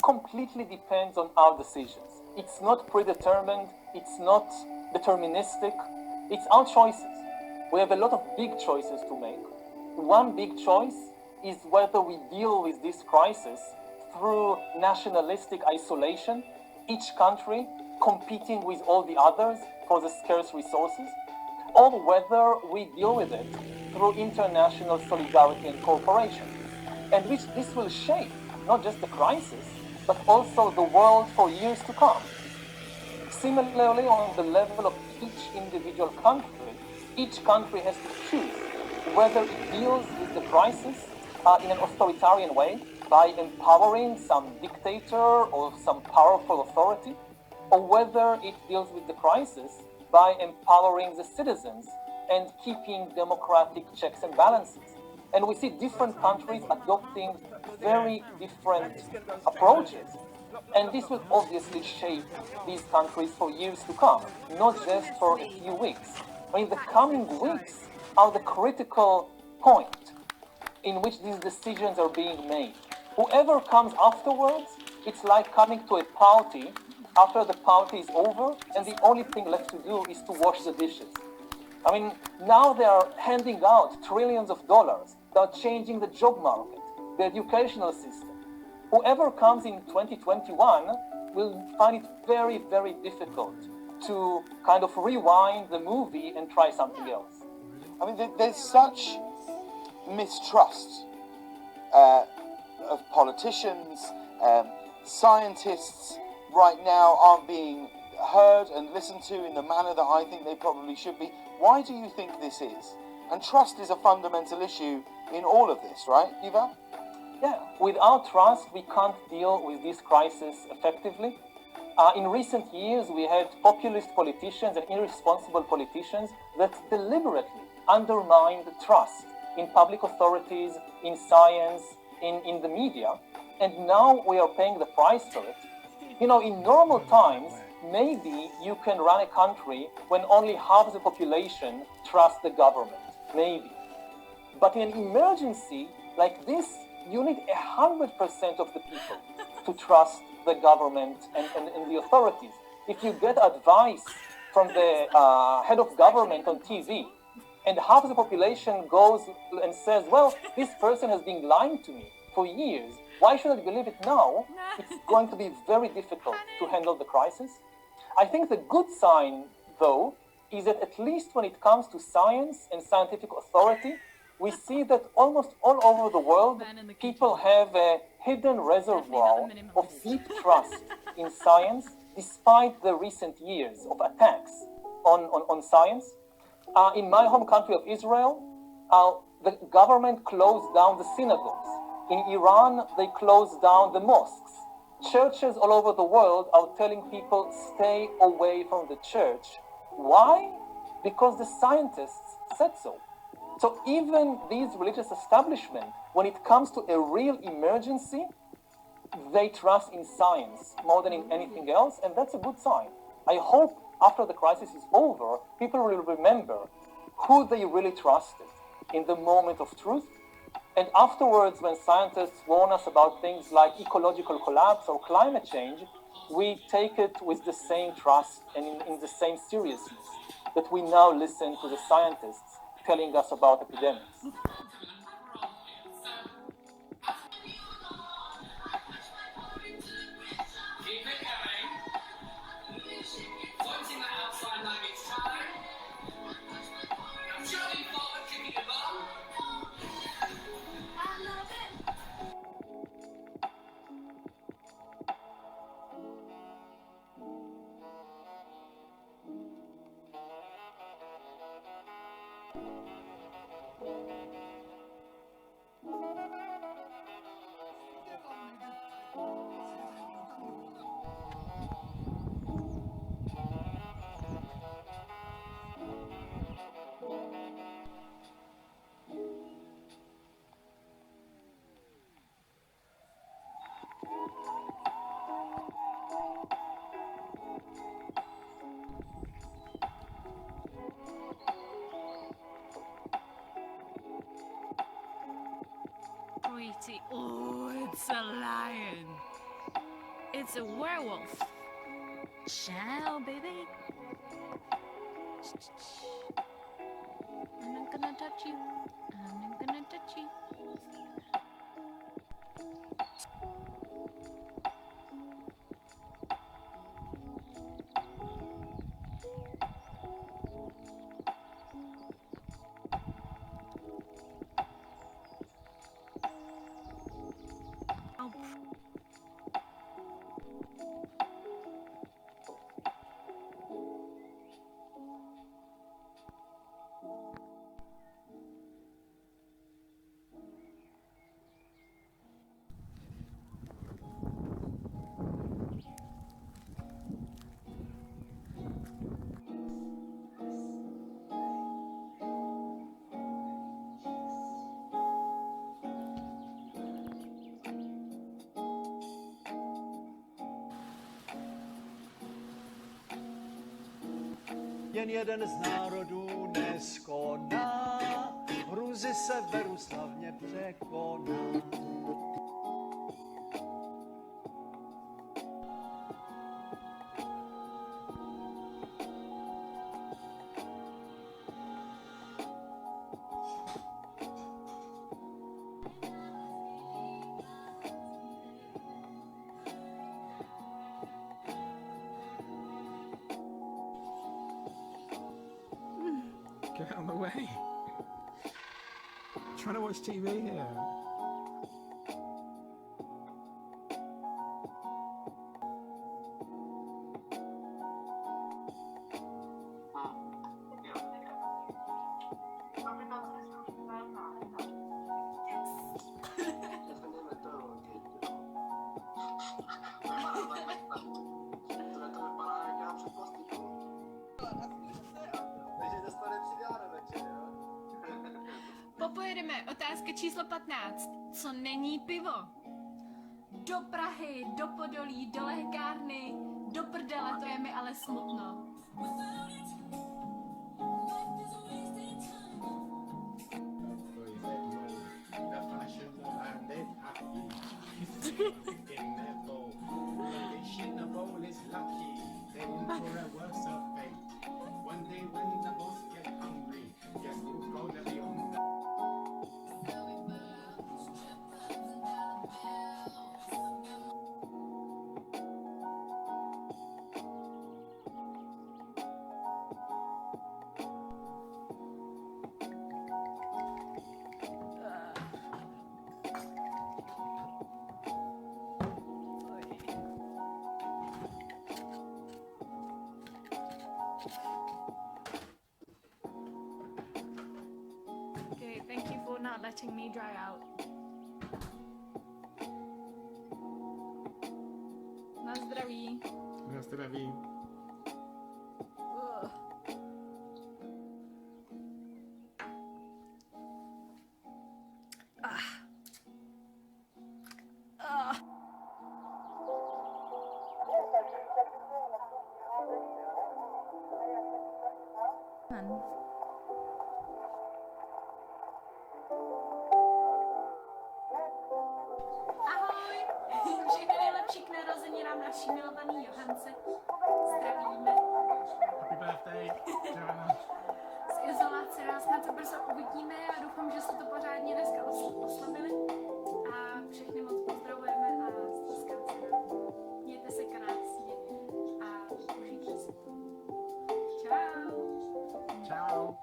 completely depends on our decisions. It's not predetermined, it's not deterministic, it's our choices. We have a lot of big choices to make. One big choice is whether we deal with this crisis through nationalistic isolation, each country competing with all the others for the scarce resources, or whether we deal with it through international solidarity and cooperation, and which this will shape not just the crisis, but also the world for years to come. Similarly, on the level of each individual country, each country has to choose whether it deals with the crisis in an authoritarian way by empowering some dictator or some powerful authority, or whether it deals with the crisis by empowering the citizens and keeping democratic checks and balances. And we see different countries adopting very different approaches. And this will obviously shape these countries for years to come, not just for a few weeks. I mean, the coming weeks are the critical point in which these decisions are being made. Whoever comes afterwards, it's like coming to a party after the party is over and the only thing left to do is to wash the dishes. I mean, now they are handing out trillions of dollars. They are changing the job market, the educational system. Whoever comes in 2021 will find it very, very difficult to kind of rewind the movie and try something else. I mean, there's such mistrust of politicians, scientists right now aren't being heard and listened to in the manner that I think they probably should be. Why do you think this is? And trust is a fundamental issue in all of this, right, Yuval? Yeah, without trust, we can't deal with this crisis effectively. In recent years, we had populist politicians and irresponsible politicians that deliberately undermined trust in public authorities, in science, in the media, and now we are paying the price for it. You know, in normal times, maybe you can run a country when only half the population trusts the government, maybe. But in an emergency like this, you need 100% of the people to trust the government and the authorities. If you get advice from the head of government on TV, and half the population goes and says, well, this person has been lying to me for years, why should I believe it now? It's going to be very difficult to handle the crisis. I think the good sign, though, is that at least when it comes to science and scientific authority, we see that almost all over the world, people have a hidden reservoir of deep trust in science, despite the recent years of attacks on science. In my home country of Israel, the government closed down the synagogues. In Iran, they closed down the mosques. Churches all over the world are telling people, stay away from the church. Why? Because the scientists said so. So even these religious establishments, when it comes to a real emergency, they trust in science more than in anything else, and that's a good sign. I hope after the crisis is over, people will remember who they really trusted in the moment of truth. And afterwards, when scientists warn us about things like ecological collapse or climate change, we take it with the same trust and in the same seriousness that we now listen to the scientists telling us about epidemics. Pretty. Oh, it's a lion. It's a werewolf. Ciao, baby. I'm not gonna touch you. I'm not gonna touch you. Jen jeden z národů neskoná, hruzy severu slavně překoná. Get out of the way. Trying to watch TV here. Popojedeme. Otázka číslo 15. Co není pivo? Do Prahy, do Podolí, do lékárny, do prdele, to je mi ale smutno. Okay, thank you for not letting me dry out. Na zdraví. Na zdraví. Ugh. Ahoj! Všechno nejlepší k narozeninám naší milovaný Johance. Zdravíme. Happy birthday, Joanna. Z izolace nás na to brzo uvidíme a doufám, že jste to pořádně dneska oslavili. A všechny moc pozdravujeme a stískáme se. Mějte se krásně a užijte si to. Čau! Ciao.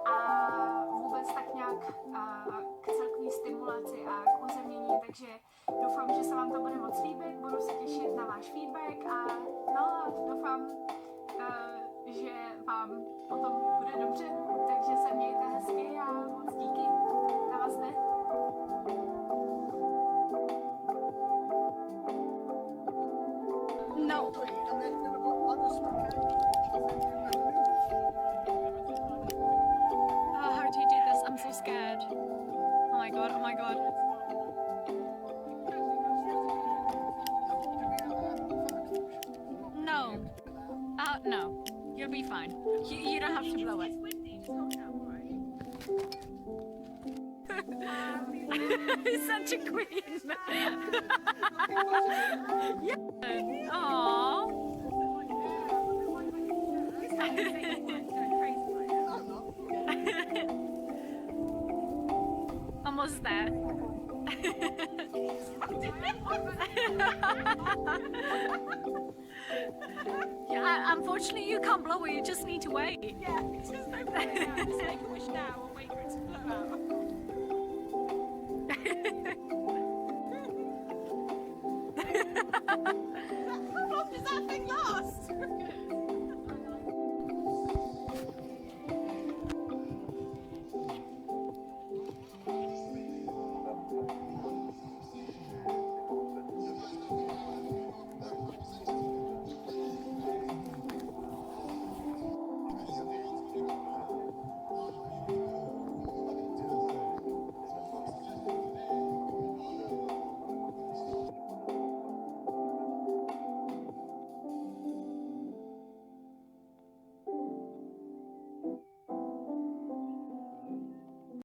A vůbec tak nějak k celkové stimulaci a k uzemnění, takže doufám, že se vám to bude moc líbit, budu se těšit na váš feedback a no a doufám, že vám potom bude dobře, takže se mějte hezky a moc díky. Navazde. No. Oh, how do you do this? I'm so scared. Oh my god, oh my god. No. No. You'll be fine. You don't have to blow it. He's such a queen. Aww. Almost there. Yeah, unfortunately you can't blow it, you just need to wait. Yeah, just no point now. Just make a wish now and wait for it to blow out. How long does that thing last?